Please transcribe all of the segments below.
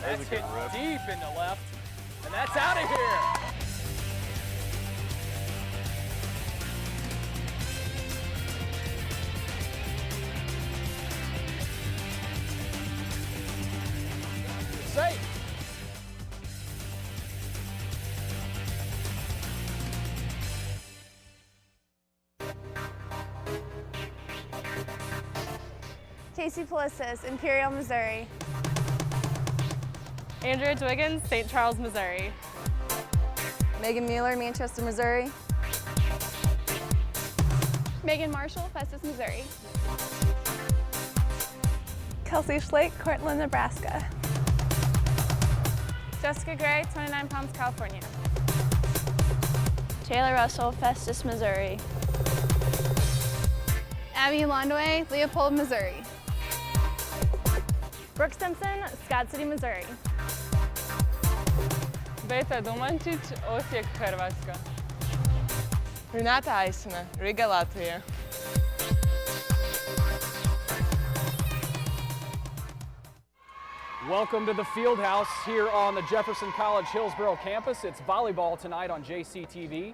That's hit deep into left, and that's out of here. Safe. Casey Pelissis, Imperial, Missouri. Andrea Dwiggins, St. Charles, Missouri. Megan Mueller, Manchester, Missouri. Megan Marshall, Festus, Missouri. Kelsey Schlake, Cortland, Nebraska. Jessica Gray, 29 Palms, California. Taylor Russell, Festus, Missouri. Abby Londway, Leopold, Missouri. Brooke Simpson, Scott City, Missouri. Beta Dumančić, Osijek, Hrvatska. Renata Eisner, Riga, Latvia. Welcome to the field house here on the Jefferson College Hillsborough campus. It's volleyball tonight on JCTV.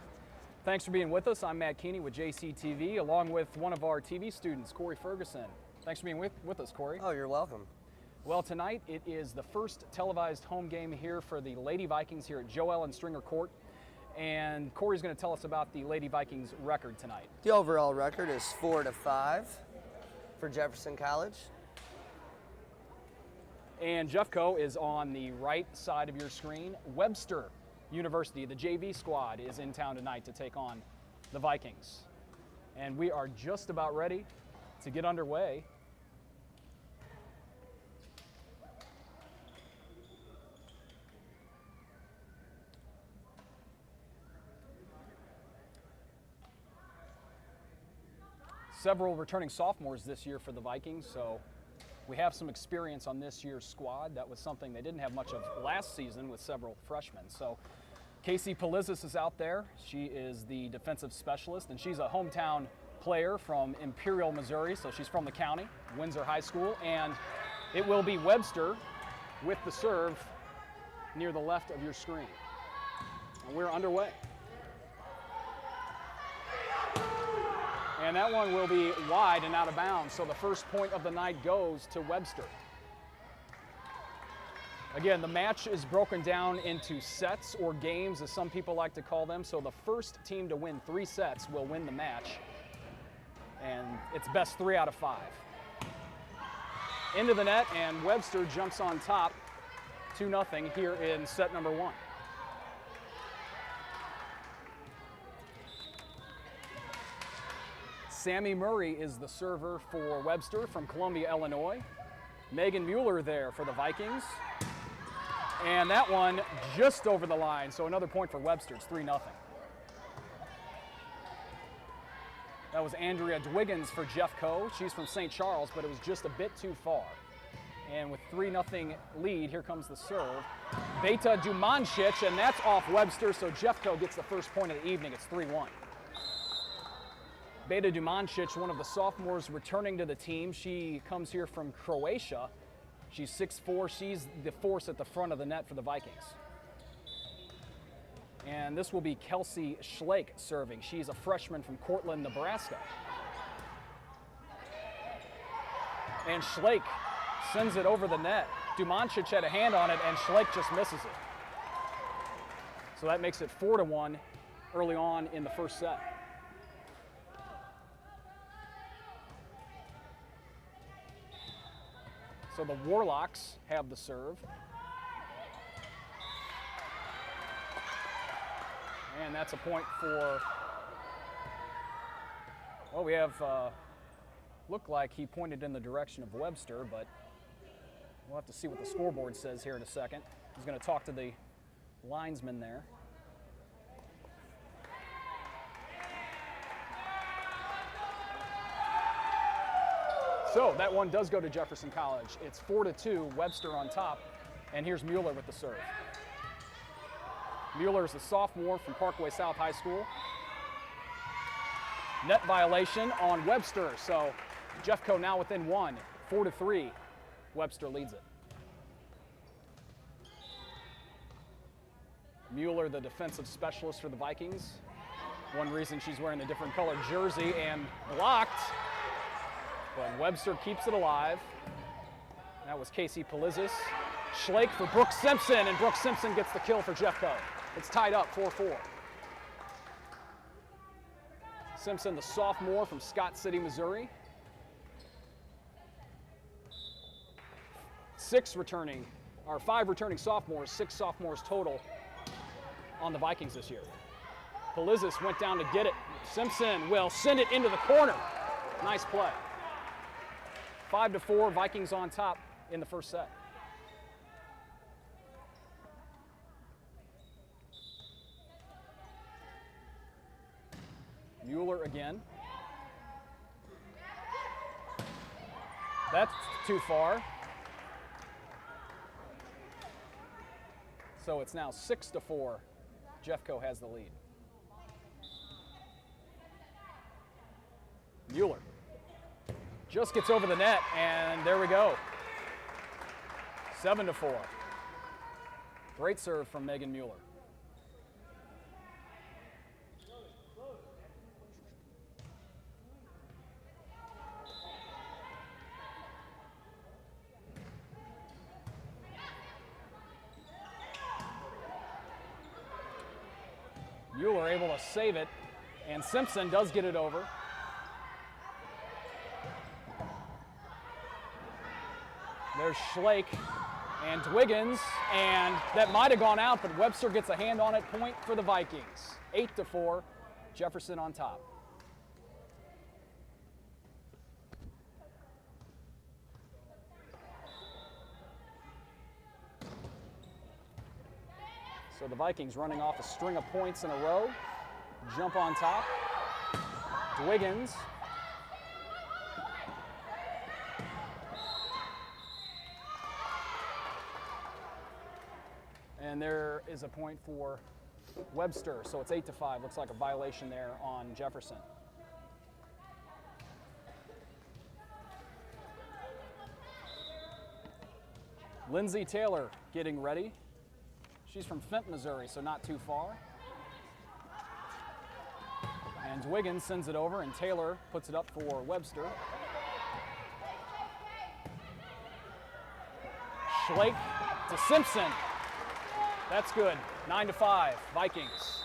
Thanks for being with us. I'm Matt Keeney with JCTV, along with one of our TV students, Corey Ferguson. Thanks for being with us, Corey. Oh, you're welcome. Well, tonight it is the first televised home game here for the Lady Vikings here at Joe Ellen Stringer Court. And Corey's going to tell us about the Lady Vikings record tonight. The overall record is 4-5 for Jefferson College. And Jeffco is on the right side of your screen. Webster University, the JV squad, is in town tonight to take on the Vikings. And we are just about ready to get underway. Several returning sophomores this year for the Vikings, so we have some experience on this year's squad. That was something they didn't have much of last season with several freshmen. So Casey Pelissis is out there. She is the defensive specialist, and she's a hometown player from Imperial, Missouri, so she's from the county, Windsor High School. And it will be Webster with the serve near the left of your screen. And we're underway. And that one will be wide and out of bounds, so the first point of the night goes to Webster. Again, the match is broken down into sets or games, as some people like to call them, so the first team to win 3 sets will win the match, and it's best 3 out of 5. Into the net, and Webster jumps on top, 2-0 here in set number 1. Sammy Murray is the server for Webster from Columbia, Illinois. Megan Mueller there for the Vikings. And that one just over the line, so another point for Webster. It's 3-0. That was Andrea Dwiggins for Jeffco. She's from St. Charles, but it was just a bit too far. And with 3-0 lead, here comes the serve. Beta Dumančić, and that's off Webster, so Jeffco gets the first point of the evening. It's 3-1. Beta Dumančić, one of the sophomores returning to the team. She comes here from Croatia. She's 6'4". She's the force at the front of the net for the Vikings. And this will be Kelsey Schlake serving. She's a freshman from Cortland, Nebraska. And Schlake sends it over the net. Dumančić had a hand on it, and Schlake just misses it. So that makes it 4-1 early on in the first set. So the Gorlocks have the serve. And that's a point for, well, we have, looked like he pointed in the direction of Webster, but we'll have to see what the scoreboard says here in a second. He's going to talk to the linesman there. So that one does go to Jefferson College. It's 4-2, Webster on top, and here's Mueller with the serve. Mueller is a sophomore from Parkway South High School. Net violation on Webster, so Jeffco now within 1, 4-3. Webster leads it. Mueller, the defensive specialist for the Vikings. One reason she's wearing the different colored jersey, and blocked. But Webster keeps it alive. That was Casey Polizis. Schlake for Brooke Simpson, and Brooke Simpson gets the kill for Jeffco. It's tied up 4-4. Simpson, the sophomore from Scott City, Missouri. 5 returning sophomores, 6 sophomores total on the Vikings this year. Polizis went down to get it. Simpson will send it into the corner. Nice play. 5-4, Vikings on top in the first set. Mueller again. That's too far. So it's now 6-4. Jeffco has the lead. Mueller just gets over the net, and there we go. 7-4. Great serve from Megan Mueller. Mueller able to save it, and Simpson does get it over. There's Schlake and Dwiggins, and that might have gone out, but Webster gets a hand on it. Point for the Vikings. 8-4, Jefferson on top. So the Vikings running off a string of points in a row. Jump on top. Dwiggins. And there is a point for Webster, so it's 8-5. Looks like a violation there on Jefferson. Lindsay Taylor getting ready. She's from Fenton, Missouri, so not too far. And Dwiggins sends it over, and Taylor puts it up for Webster. Schlake to Simpson. That's good. 9-5, Vikings.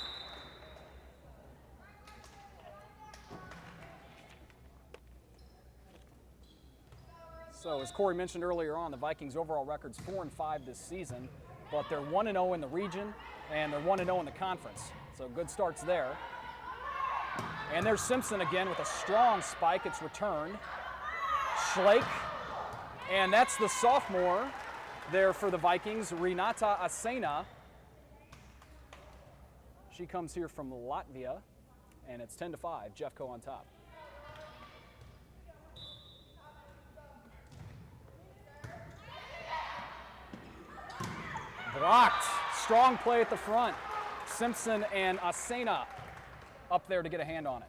So as Corey mentioned earlier on, the Vikings' overall record's 4-5 this season, but they're 1-0 in the region, and they're 1-0 in the conference. So good starts there. And there's Simpson again with a strong spike. It's returned. Schlake, and that's the sophomore there for the Vikings, Renata Asena. She comes here from Latvia, and it's 10-5, Jeffco on top. Blocked. Strong play at the front. Simpson and Asena up there to get a hand on it.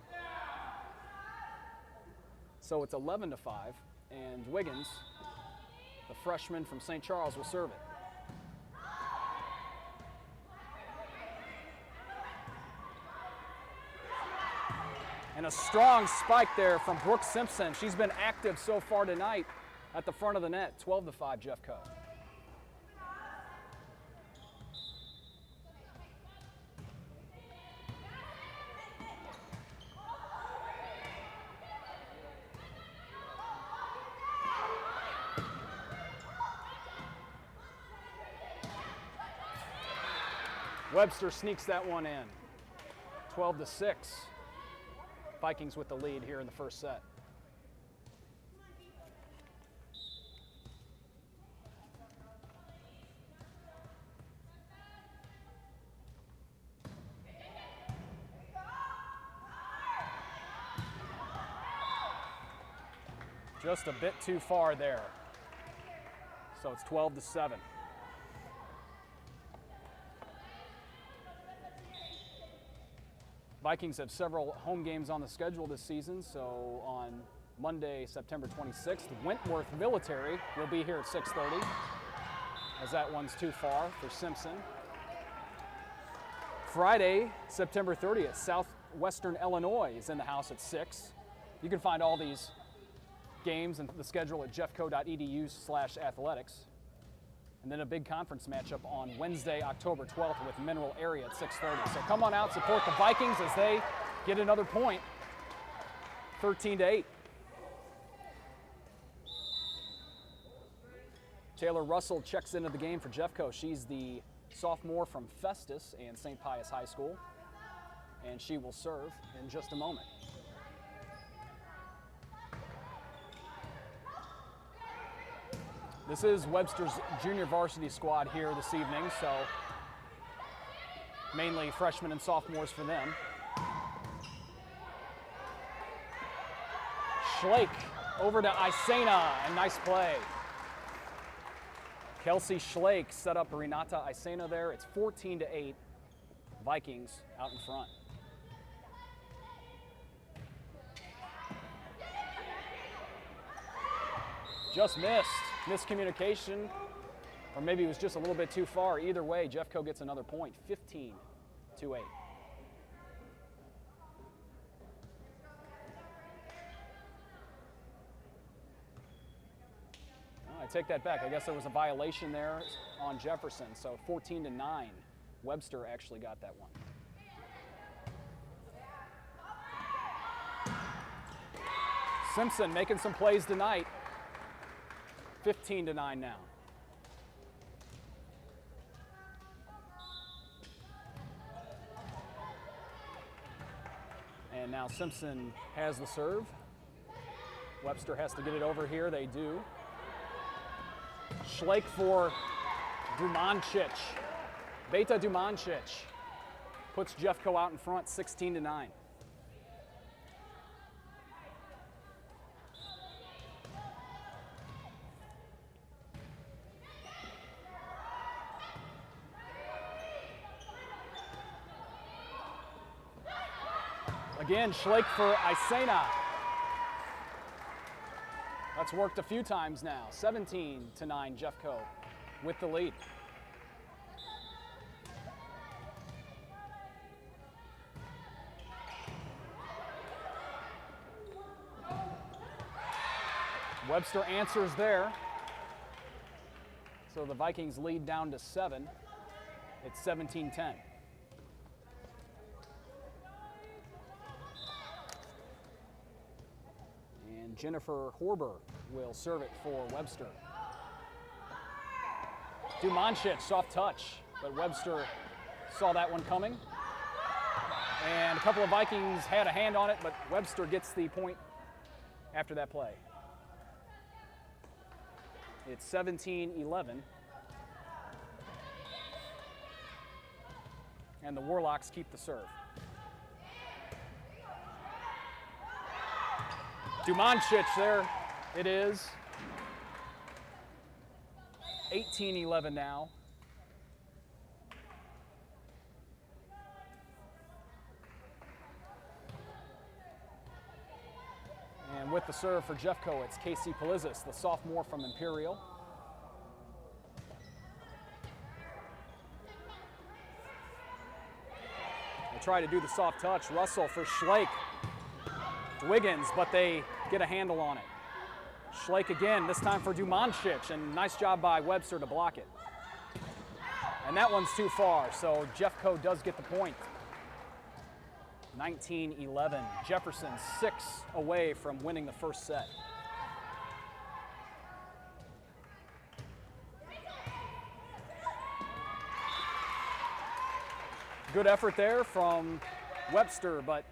So it's 11-5, and Wiggins, the freshman from St. Charles, will serve it. And a strong spike there from Brooke Simpson. She's been active so far tonight at the front of the net. 12-5, Jeffco. Webster sneaks that one in. 12-6. Vikings with the lead here in the first set. Just a bit too far there. So it's 12-7. Vikings have several home games on the schedule this season, so on Monday, September 26th. Wentworth Military will be here at 6:30, as that one's too far for Simpson. Friday, September 30th, Southwestern Illinois is in the house at 6. You can find all these games and the schedule at jeffco.edu/athletics. And then a big conference matchup on Wednesday, October 12th with Mineral Area at 6:30. So come on out, support the Vikings as they get another point, 13-8. Taylor Russell checks into the game for Jeffco. She's the sophomore from Festus and St. Pius High School, and she will serve in just a moment. This is Webster's junior varsity squad here this evening, so mainly freshmen and sophomores for them. Schlake over to Isena, and nice play. Kelsey Schlake set up Renata Isena there. It's 14-8, Vikings out in front. Just missed. Miscommunication, or maybe it was just a little bit too far. Either way, Jeffco gets another point, 15-8. I take that back. I guess there was a violation there on Jefferson, so 14-9. Webster actually got that one. Simpson making some plays tonight. 15-9 now. And now Simpson has the serve. Webster has to get it over here. They do. Schlake for Dumancic. Beta Dumancic puts Jeffco out in front, 16-9. Again, Schlake for Isena. That's worked a few times now. 17-9 Jeffco with the lead. Webster answers there. So the Vikings lead down to 7. It's 17-10. And Jennifer Horber will serve it for Webster. Dumancic, soft touch, but Webster saw that one coming. And a couple of Vikings had a hand on it, but Webster gets the point after that play. It's 17-11. And the Warlocks keep the serve. Dumancic there, it is. 18-11 now. And with the serve for Jeffco, it's Casey Polizis, the sophomore from Imperial. They try to do the soft touch. Russell for Schlake. Wiggins, but they get a handle on it. Schlake again, this time for Dumancic, and nice job by Webster to block it. And that one's too far, so Jeffco does get the point. 19-11. Jefferson 6 away from winning the first set. Good effort there from Webster, but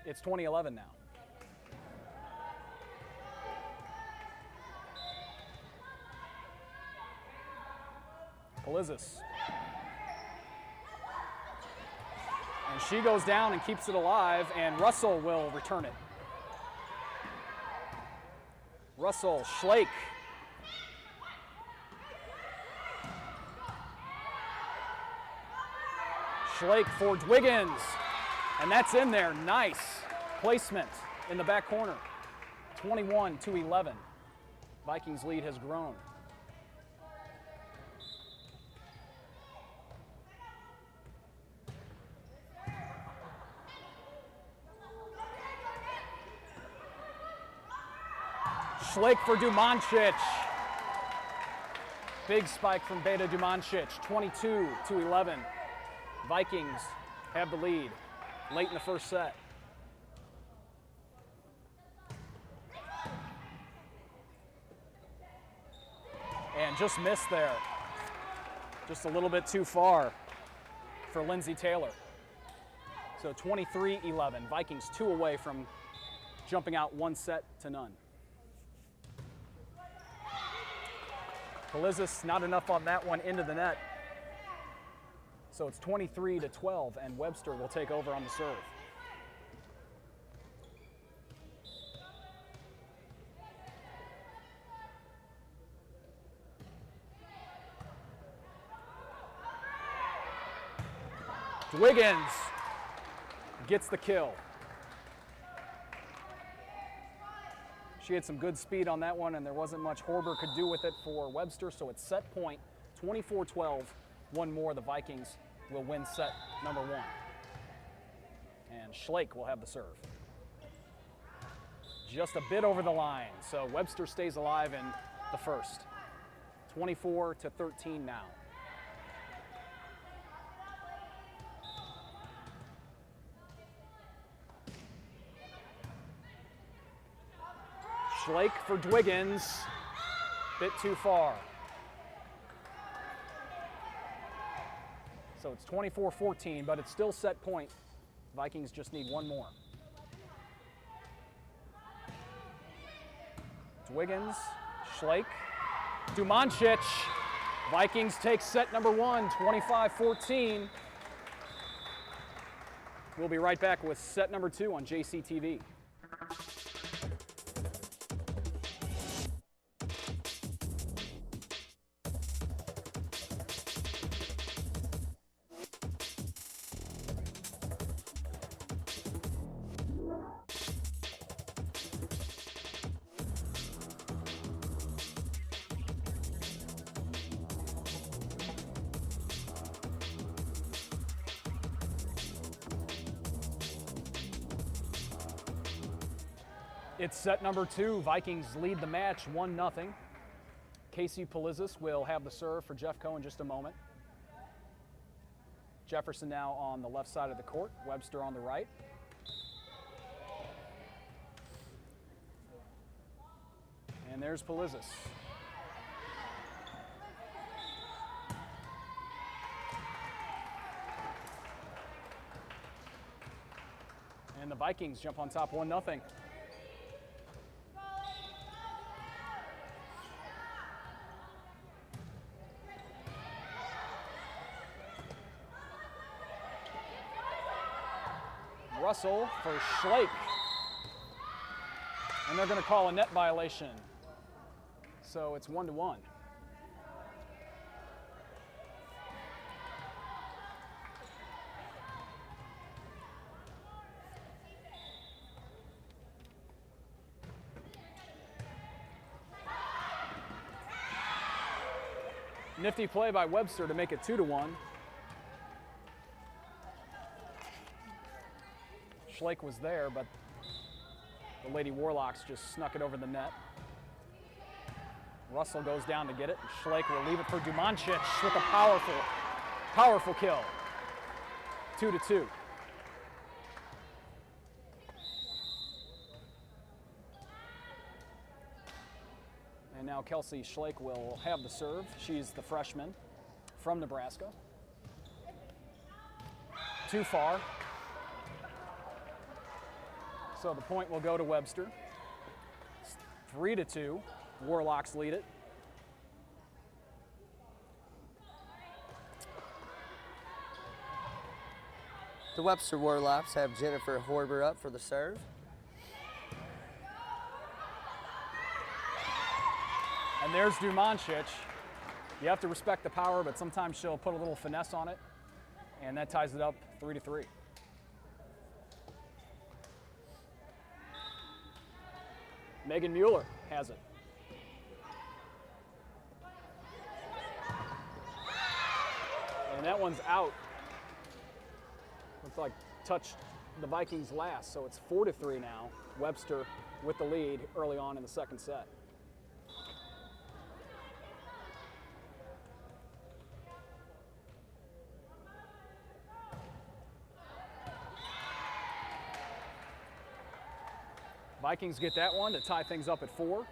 it's 20-11 now. Polizis. And she goes down and keeps it alive, and Russell will return it. Russell, Schlake. Schlake for Wiggins. And that's in there. Nice placement in the back corner. 21-11. Vikings lead has grown. Schlake for Dumancic. Big spike from Beta Dumancic, 22-11. Vikings have the lead late in the first set. And just missed there. Just a little bit too far for Lindsay Taylor. So 23-11. Vikings 2 away from jumping out 1-0. Polizis not enough on that one into the net. So it's 23-12, and Webster will take over on the serve. Wiggins gets the kill. She had some good speed on that one, and there wasn't much Horber could do with it for Webster, so it's set point, 24-12. One more, the Vikings will win set number 1. And Schlake will have the serve. Just a bit over the line, so Webster stays alive in the first. 24-13 now. Schlake for Dwiggins, bit too far. So it's 24-14, but it's still set point. Vikings just need one more. Dwiggins, Schlake, Dumancic. Vikings take set number 1, 25-14. We'll be right back with set number 2 on JCTV. It's set number 2. Vikings lead the match 1-0. Casey Polizis will have the serve for Jeffco in just a moment. Jefferson now on the left side of the court, Webster on the right. And there's Polizis. And the Vikings jump on top 1-0. Russell for Schlake. And they're going to call a net violation. So it's 1-1. Nifty play by Webster to make it 2-1. Schlake was there, but the Lady Warlocks just snuck it over the net. Russell goes down to get it, and Schlake will leave it for Dumancic with a powerful kill. 2-2. And now Kelsey Schlake will have the serve. She's the freshman from Nebraska. Too far. So the point will go to Webster. It's 3-2. Warlocks lead it. The Webster Warlocks have Jennifer Horber up for the serve. And there's Dumancic. You have to respect the power, but sometimes she'll put a little finesse on it, and that ties it up 3-3. Megan Mueller has it. And that one's out. Looks like touched the Vikings last, so it's 4-3 now. Webster with the lead early on in the second set. Vikings get that one to tie things up at 4.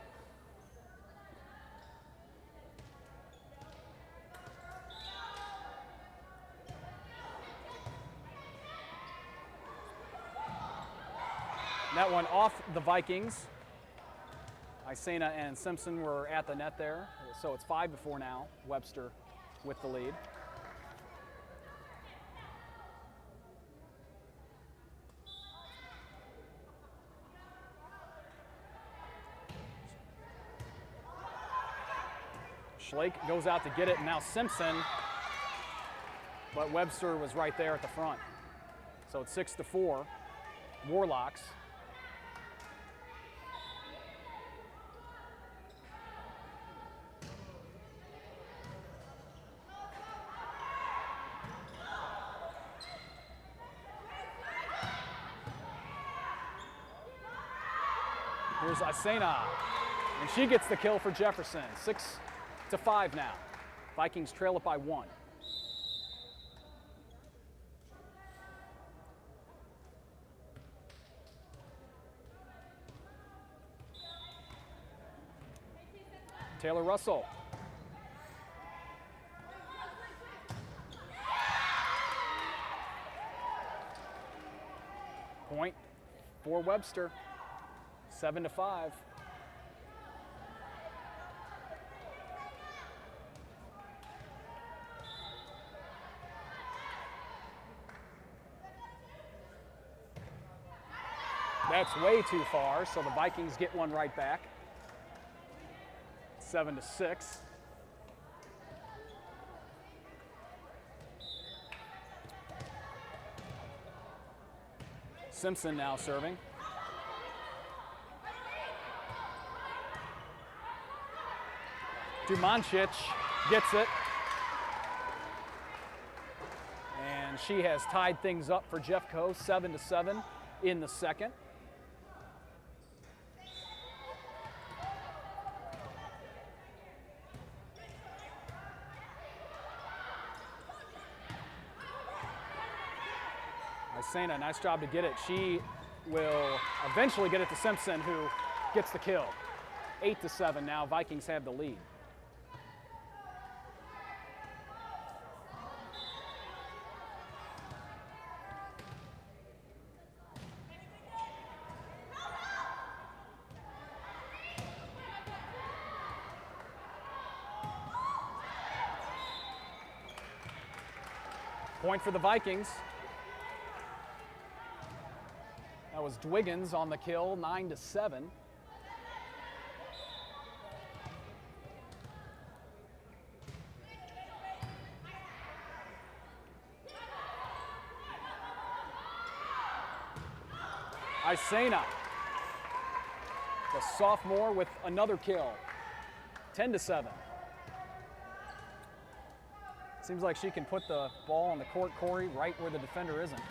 That one off the Vikings. Isena and Simpson were at the net there, so it's 5-4 now. Webster with the lead. Schlake goes out to get it, and now Simpson, but Webster was right there at the front. So it's 6-4, Gorlocks. Here's Isena, and she gets the kill for Jefferson. 6-5 now. Vikings trail it by 1. Taylor Russell. Point for Webster. 7-5. That's way too far, so the Vikings get one right back. 7-6. Simpson now serving. Dumancic gets it. And she has tied things up for Jeffco, 7-7 in the second. Isena, nice job to get it. She will eventually get it to Simpson, who gets the kill. 8-7 now, Vikings have the lead. Point for the Vikings. That was Dwiggins on the kill, 9-7. Isena, the sophomore, with another kill, 10-7. Seems like she can put the ball on the court, Corey, right where the defender isn't.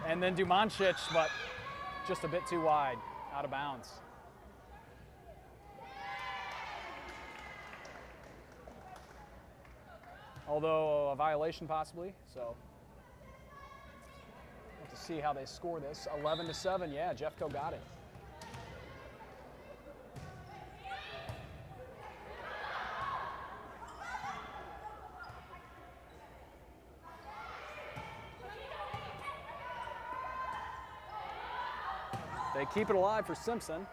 And then Dumancic, but just a bit too wide, out of bounds. Although a violation possibly, so we'll have to see how they score this. 11-7, yeah, Jeffco got it. They keep it alive for Simpson.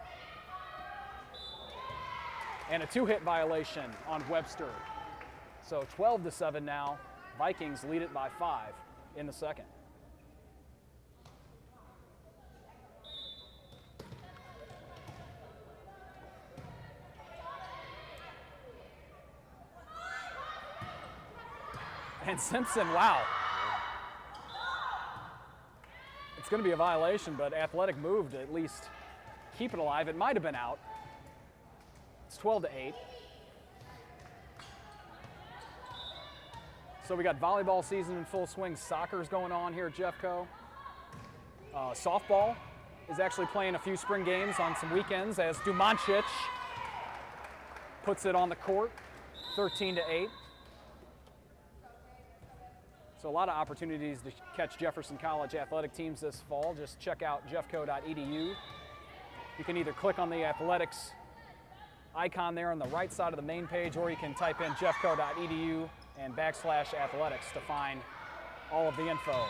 And a two-hit violation on Webster. So 12-7 now. Vikings lead it by 5 in the second. And Simpson, wow. It's going to be a violation, but Athletic moved to at least keep it alive. It might have been out. It's 12-8. So we got volleyball season in full swing. Soccer's going on here at Jeffco. Softball is actually playing a few spring games on some weekends as Dumancic puts it on the court, 13-8. So a lot of opportunities to catch Jefferson College athletic teams this fall. Just check out jeffco.edu. You can either click on the athletics icon there on the right side of the main page, or you can type in jeffco.edu and /athletics to find all of the info.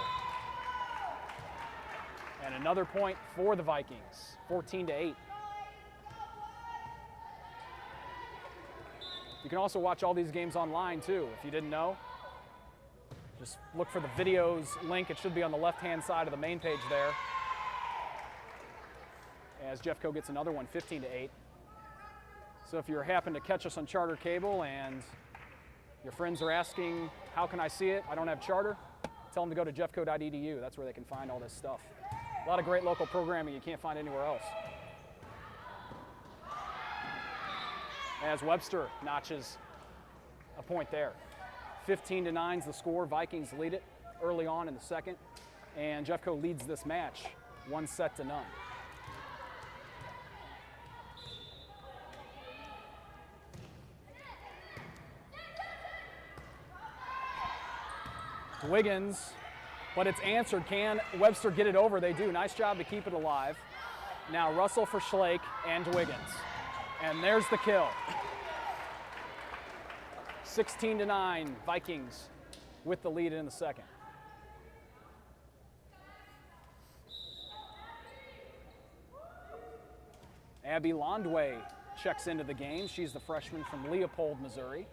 And another point for the Vikings, 14-8. You can also watch all these games online too, if you didn't know. Just look for the videos link. It should be on the left-hand side of the main page there. As Jeffco gets another one, 15-8. So if you happen to catch us on Charter Cable and your friends are asking, how can I see it? I don't have Charter. Tell them to go to jeffco.edu. That's where they can find all this stuff. A lot of great local programming you can't find anywhere else. As Webster notches a point there. 15-9 is the score. Vikings lead it early on in the second, and Jeffco leads this match 1-0. Wiggins, but it's answered. Can Webster get it over? They do. Nice job to keep it alive. Now Russell for Schlake and Wiggins. And there's the kill. 16-9, Vikings with the lead in the second. Abby Londway checks into the game. She's the freshman from Leopold, Missouri.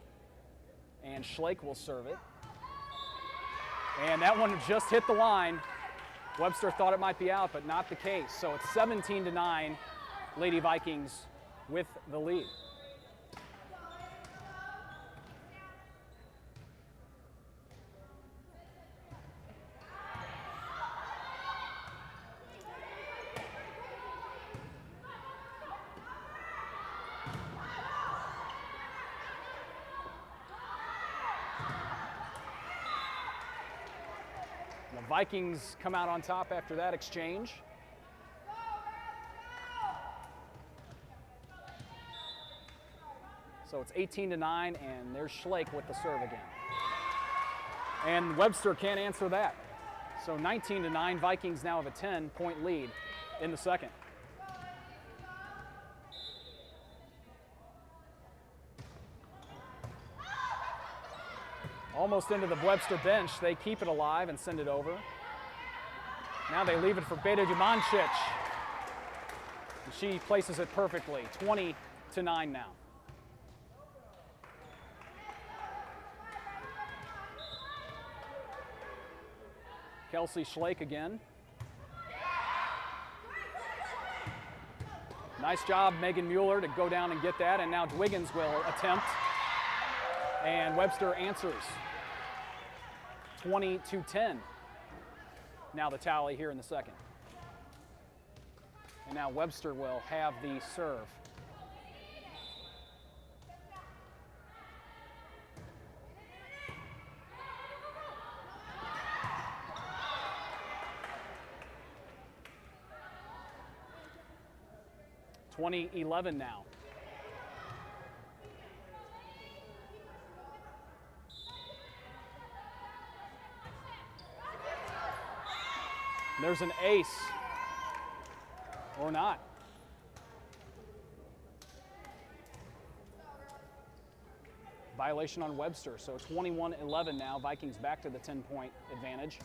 And Schlake will serve it. And that one just hit the line. Webster thought it might be out, but not the case. So it's 17-9, Lady Vikings with the lead. Vikings come out on top after that exchange. So it's 18-9, and there's Schlake with the serve again. And Webster can't answer that. So 19-9, Vikings now have a 10-point lead in the second. Almost into the Webster bench. They keep it alive and send it over. Now they leave it for Beta Dumancic. And she places it perfectly. 20-9 now. Kelsey Schlake again. Nice job, Megan Mueller, to go down and get that. And now Wiggins will attempt. And Webster answers. 20-10. Now the tally here in the second. And now Webster will have the serve. (20-11) now. There's an ace, or not. Violation on Webster, so 21-11 now. Vikings back to the 10-point advantage.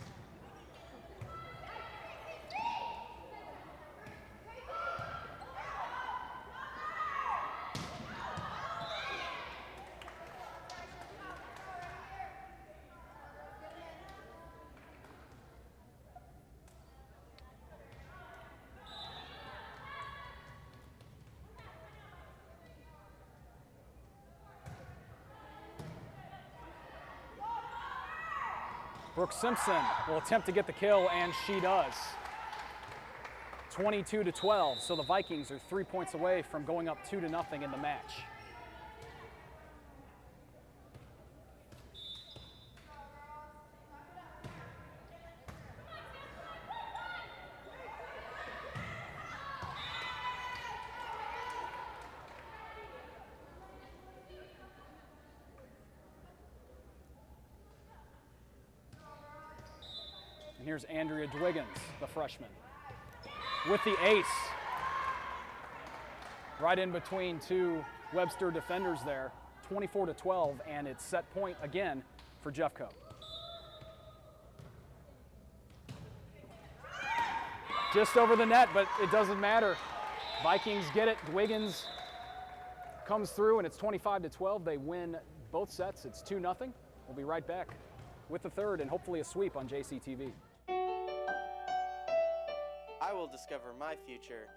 Brooke Simpson will attempt to get the kill, and she does. 22-12, so the Vikings are 3 points away from going up 2-0 in the match. And here's Andrea Dwiggins, the freshman, with the ace. Right in between two Webster defenders there, 24-12, and it's set point again for Jeffco. Just over the net, but it doesn't matter. Vikings get it. Dwiggins comes through, and it's 25-12. They win both sets. It's 2-0. We'll be right back with the third and hopefully a sweep on JCTV. I will discover my future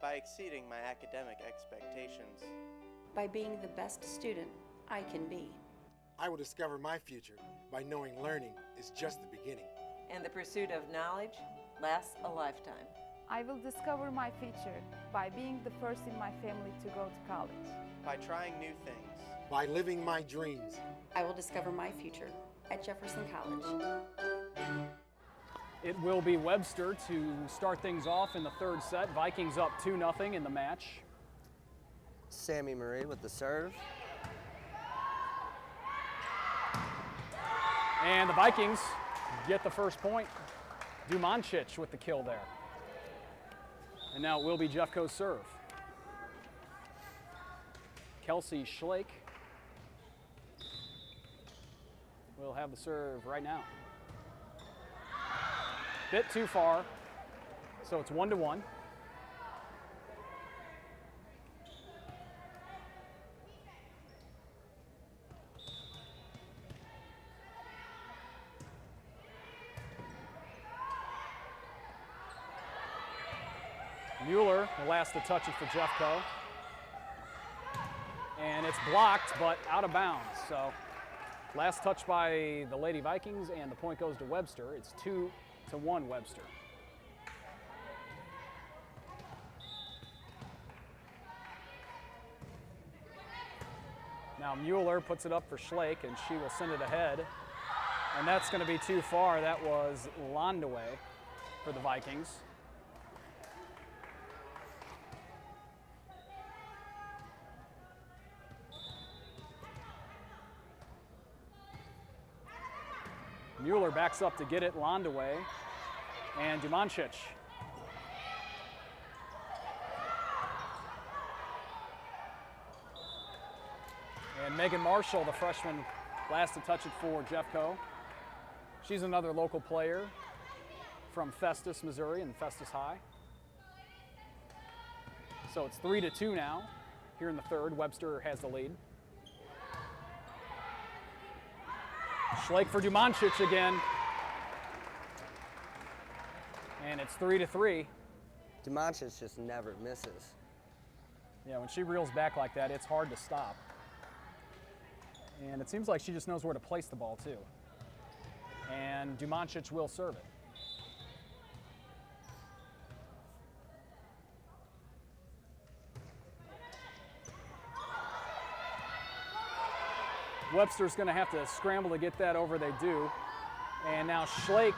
by exceeding my academic expectations. By being the best student I can be. I will discover my future by knowing learning is just the beginning. And the pursuit of knowledge lasts a lifetime. I will discover my future by being the first in my family to go to college. By trying new things. By living my dreams. I will discover my future at Jefferson College. It will be Webster to start things off in the third set. Vikings up 2-0 in the match. Sammy Marie with the serve. And the Vikings get the first point. Dumancic with the kill there. And now it will be Jeffco's serve. Kelsey Schlake will have the serve right now. Bit too far, so it's 1-1. Mueller will last to touch it for Jeffco. And it's blocked, but out of bounds. So last touch by the Lady Vikings, and the point goes to Webster. It's 2-1 Webster. Now Mueller puts it up for Schlake, and she will send it ahead. And that's going to be too far. That was Landaway for the Vikings. Mueller backs up to get it, Landaway, and Dumancic. And Megan Marshall, the freshman, last to touch it for Jeffco. She's another local player from Festus, Missouri, and Festus High. So it's 3-2 now. Here in the third, Webster has the lead. Schlake for Dumancic again. And it's 3-3. Dumancic just never misses. Yeah, when she reels back like that, it's hard to stop. And it seems like she just knows where to place the ball, too. And Dumancic will serve it. Webster's going to have to scramble to get that over. They do. And now Schlake.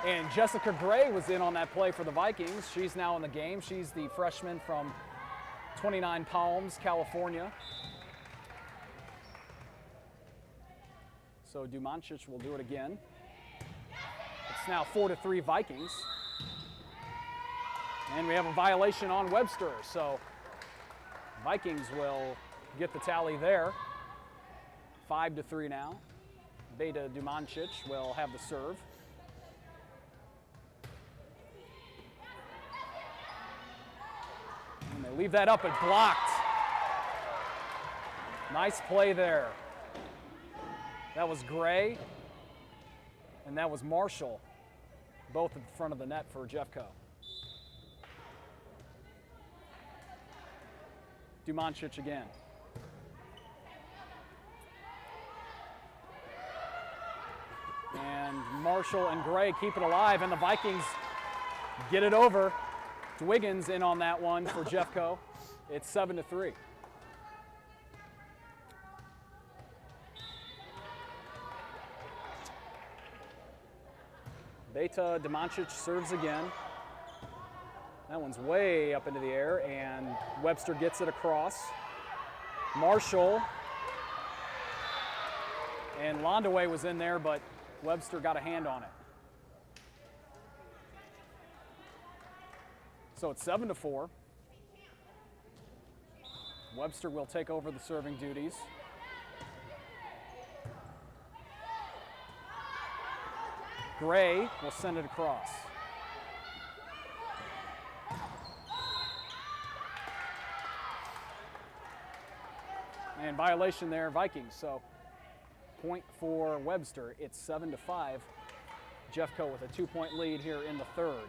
And Jessica Gray was in on that play for the Vikings. She's now in the game. She's the freshman from 29 Palms, California. So Dumancic will do it again. It's now 4-3 Vikings. And we have a violation on Webster, so Vikings will get the tally there. 5-3 now. Beta Dumancic will have the serve. And they leave that up, but blocked. Nice play there. That was Gray, and that was Marshall, both at the front of the net for Jeffco. Dumancic again. Marshall and Gray keep it alive, and the Vikings get it over. Dwiggins in on that one for Jeffco. It's 7-3. Beta Demonchich serves again. That one's way up into the air, and Webster gets it across. Marshall and Londaway was in there, but Webster got a hand on it. So it's 7-4. Webster will take over the serving duties. Gray will send it across. And violation there, Vikings. So point for Webster. It's 7-5. Jeffco with a 2-point lead here in the third.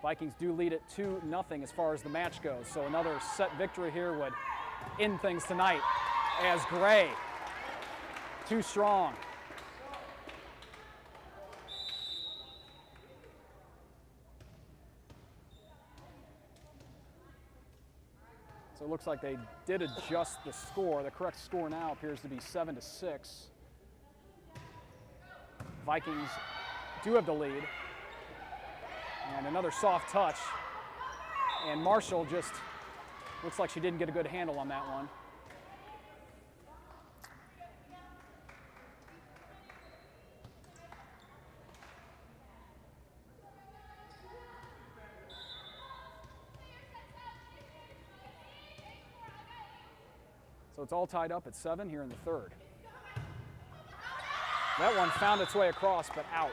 Vikings do lead it 2-0 as far as the match goes. So another set victory here would end things tonight as Gray, too strong. So it looks like they did adjust the score. The correct score now appears to be 7-6. Vikings do have the lead. And another soft touch. And Marshall just looks like she didn't get a good handle on that one. So it's all tied up at 7 here in the third. That one found its way across, but out.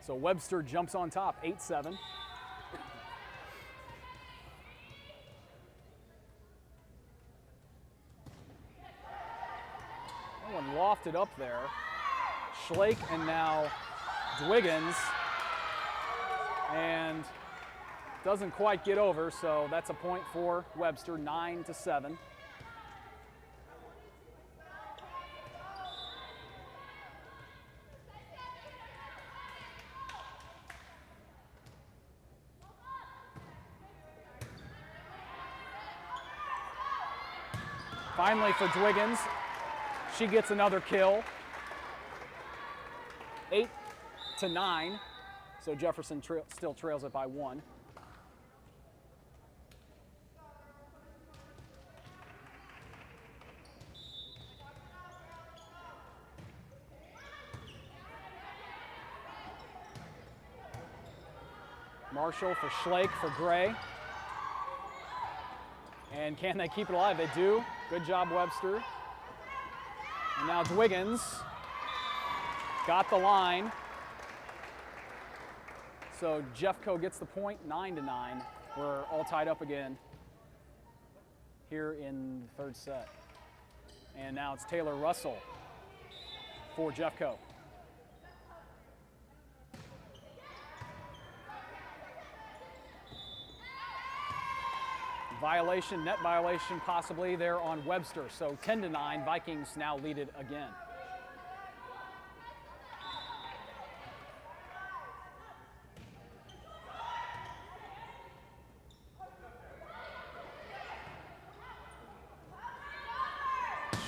So Webster jumps on top, 8-7. That one lofted up there. Schlake and now Dwiggins. And doesn't quite get over, so that's a point for Webster, 9-7. Finally for Dwiggins, she gets another kill. 8-9. So Jefferson still trails it by 1. Marshall for Schlake for Gray. And can they keep it alive? They do. Good job, Webster. And now Dwiggins got the line. So Jeffco gets the point, 9-9. We're all tied up again here in the third set. And now it's Taylor Russell for Jeffco. Violation, net violation possibly there on Webster. So 10-9, Vikings now lead it again.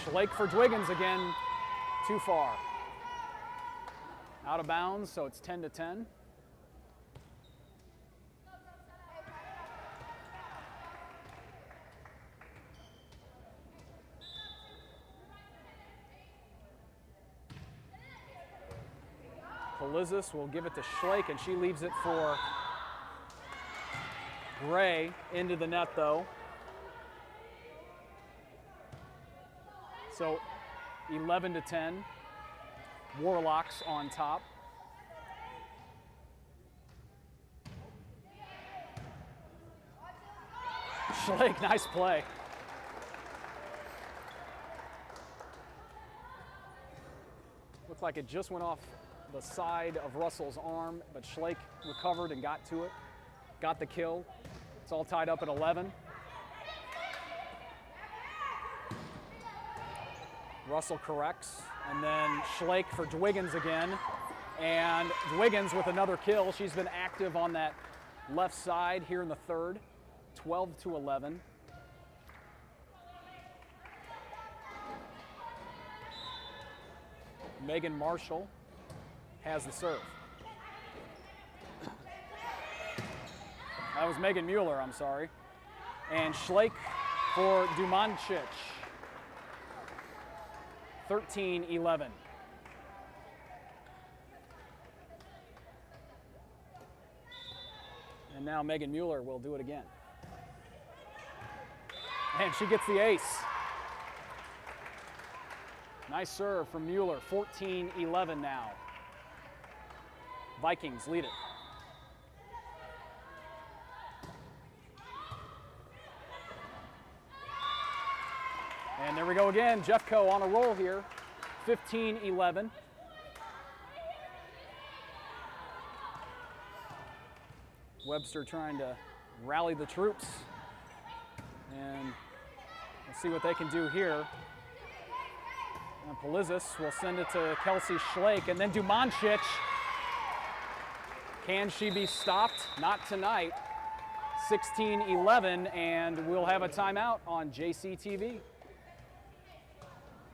Schlake for Dwiggins again, too far. Out of bounds, so it's 10-10. Polizis will give it to Schlake, and she leaves it for Gray into the net, though. So 11-10, Gorlocks on top. Schlake, nice play. Looked like it just went off the side of Russell's arm, but Schlake recovered and got to it, got the kill. It's all tied up at 11. Russell corrects, and then Schlake for Dwiggins again. And Dwiggins with another kill. She's been active on that left side here in the third, 12-11. Megan Marshall has the serve. That was Megan Mueller, I'm sorry. And Schlake for Dumancic. 13-11. And now Megan Mueller will do it again. And she gets the ace. Nice serve from Mueller, 14-11 now. Vikings lead it. And there we go again, Jeffco on a roll here, 15-11. Webster trying to rally the troops. And we'll see what they can do here. And Polizis will send it to Kelsey Schlake, and then Dumancic. Can she be stopped? Not tonight. 16-11, and we'll have a timeout on JCTV.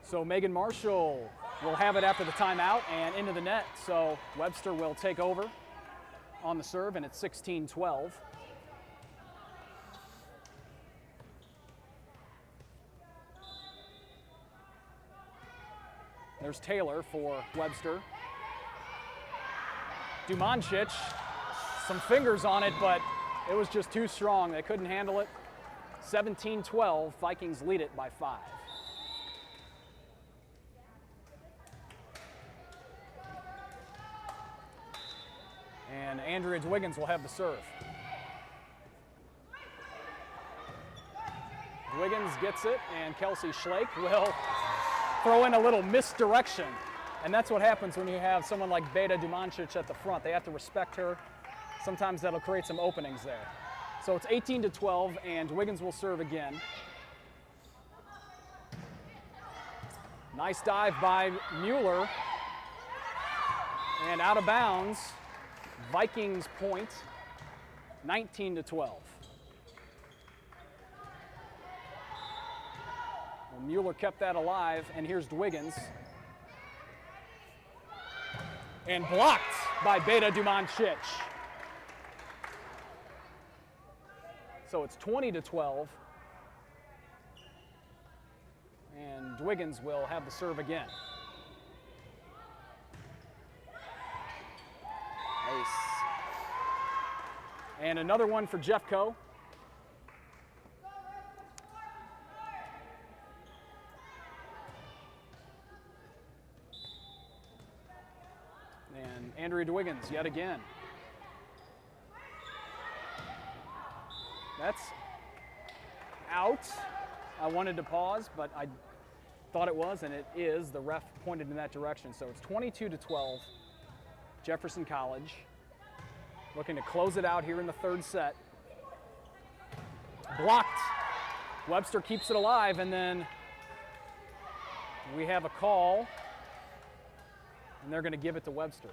So Megan Marshall will have it after the timeout and into the net. So Webster will take over on the serve, and it's 16-12. There's Taylor for Webster. Dumancic, some fingers on it, but it was just too strong. They couldn't handle it. 17-12, Vikings lead it by 5. And Andrea Dwiggins will have the serve. Dwiggins gets it, and Kelsey Schlake will throw in a little misdirection. And that's what happens when you have someone like Beta Dumancic at the front. They have to respect her. Sometimes that'll create some openings there. So it's 18-12, and Dwiggins will serve again. Nice dive by Mueller. And out of bounds. Vikings point, 19-12. Well, Mueller kept that alive, and here's Dwiggins. And blocked by Beta Dumancic. So it's 20-12. And Dwiggins will have the serve again. Ace. And another one for Jeffco. And Andrea Dwiggins yet again. That's out. I wanted to pause, but I thought it was, and it is. The ref pointed in that direction. So it's 22-12. Jefferson College looking to close it out here in the third set. Blocked. Webster keeps it alive, and then we have a call, and they're going to give it to Webster.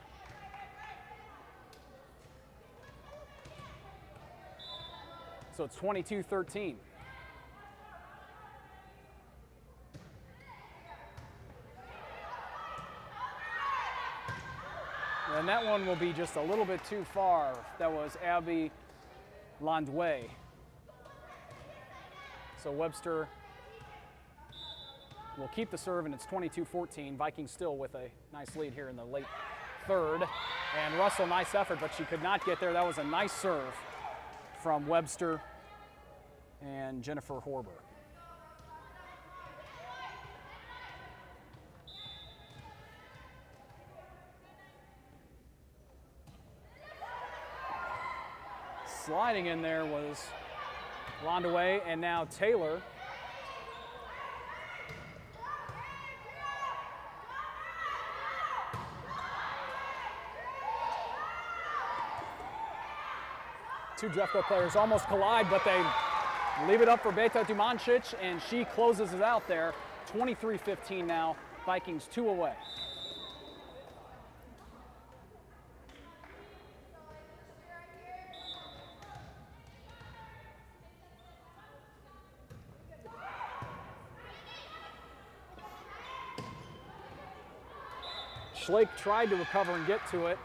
So it's 22-13. And that one will be just a little bit too far. That was Abby Landwe. So Webster will keep the serve, and it's 22-14. Vikings still with a nice lead here in the late third. And Russell, nice effort, but she could not get there. That was a nice serve from Webster and Jennifer Horber. Sliding in there was Landaway, and now Taylor. Two Jeffco players almost collide, but they leave it up for Beta Dumancic, and she closes it out there. 23-15 now. Vikings 2 away. Schlake tried to recover and get to it,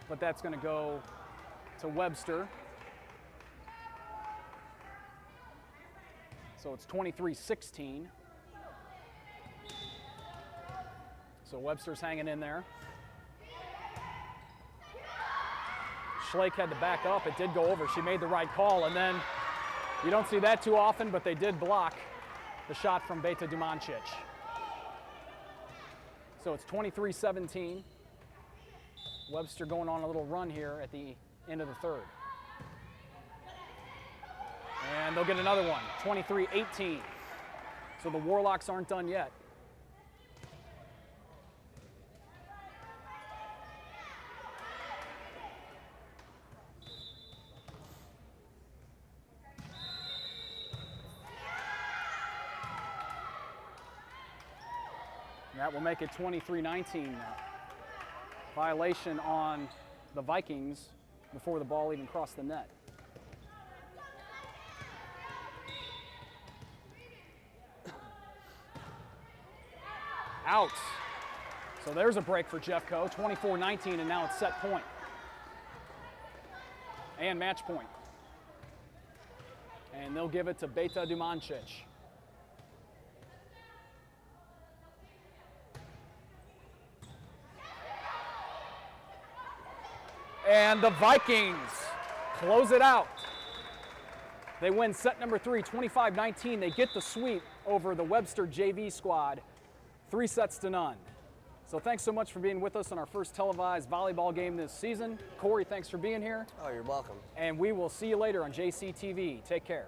but that's going to go to Webster. So it's 23-16. So Webster's hanging in there. Schlake had to back up. It did go over. She made the right call, and then you don't see that too often, but they did block the shot from Beta Dumancic. So it's 23-17. Webster going on a little run here at the end of the third. And they'll get another one, 23-18. So the Gorlocks aren't done yet. That will make it 23-19 now. Violation on the Vikings before the ball even crossed the net. Out. So there's a break for Jeffco, 24-19, and now it's set point. And match point. And they'll give it to Beta Dumancic. And the Vikings close it out. They win set number 3, 25-19. They get the sweep over the Webster JV squad, 3-0. So thanks so much for being with us on our first televised volleyball game this season. Corey, thanks for being here. Oh, you're welcome. And we will see you later on JCTV. Take care.